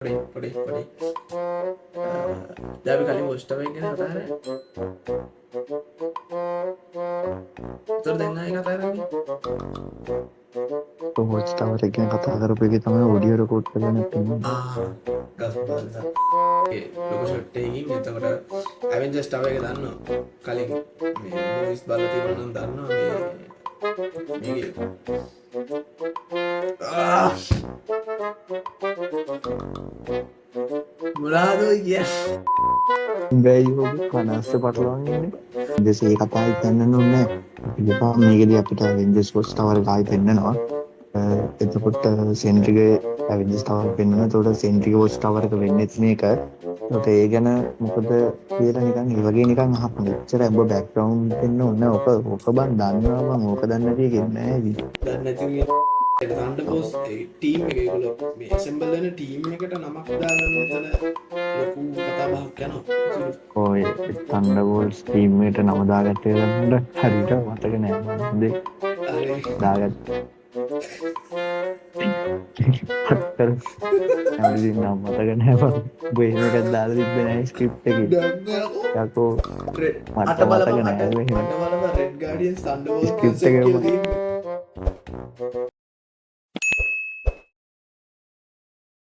පොඩි දැන් අපි කලින් වොස්ටර් එක ගැන කතා කරා. ඒතර දැන් ආයෙ කතා කරන්නේ. වොච් ටවර් එක ගැන කතා කරපු එකේ තමයි ඔඩියෝ රෙකෝඩ් කරලා නැත්නම් ගස්බල්ලා ඒ ලොකු ෂොට් එකකින් එතකොට ඇවෙන්ජර්ස් ටවර් එක දන්නවා කලින් මේ මූවිස් බලලා තියෙනවා නම් දන්නවා මේකේ මොනවාද ඔය කියන්නේ බැයි ඔබ කනස්ස පටලවන්න ඉන්නේ. ඉතින් ඒ කතාවයි පෙන්වන්න ඕනේ නැහැ. ඉතින් මේකදී අපිට ඇවෙන්ජර්ස් වොච් ටවර් එක ආයි පෙන්වනවා. එතකොට සෙන්ට්‍රිගේ ඇවෙන්ජර්ස් ටවර් පෙන්වනවා. එතකොට සෙන්ට්‍රිගේ වොච් ටවර් එක වෙන්නේත් මේක. ඒකට ඒ ගැන මොකද කියලා නිකන් ඒ වගේ නිකන් අහන්න. එච්චර ඔබ බෑග්ග්‍රවුන්ඩ් දෙන්න ඕනේ නැහැ. ඔක බන් දන්නවා බං. ඕක දන්නේ නැති එකෙක් නෑ ඉතින්. දන්නේ නැති තන්ඩබෝස් ටීම් එක ඒගොල්ලෝ මේ ඇසෙම්බල් වෙන ටීම් එකට නමක් දාගන්න එතන ලොකු කතා බහක් යනවා. ඔය තන්ඩර්බෝල්ට්ස් ටීම් එකට නම දාගත්තේ ගන්නට හරියට මතක නෑ මම. දාගත්තා. හතර හැමදේම නම් මතක නෑ බං. ඔබ එහෙම එකක් දාලා තිබ්බේ නෑ ස්ක්‍රිප්ට් එකේ. යකෝ අට බලපන් රෙඩ් ගාඩියන්ස් තන්ඩබෝල්ට් ස්ක්‍රිප්ට් එක කියලා තියෙන්නේ.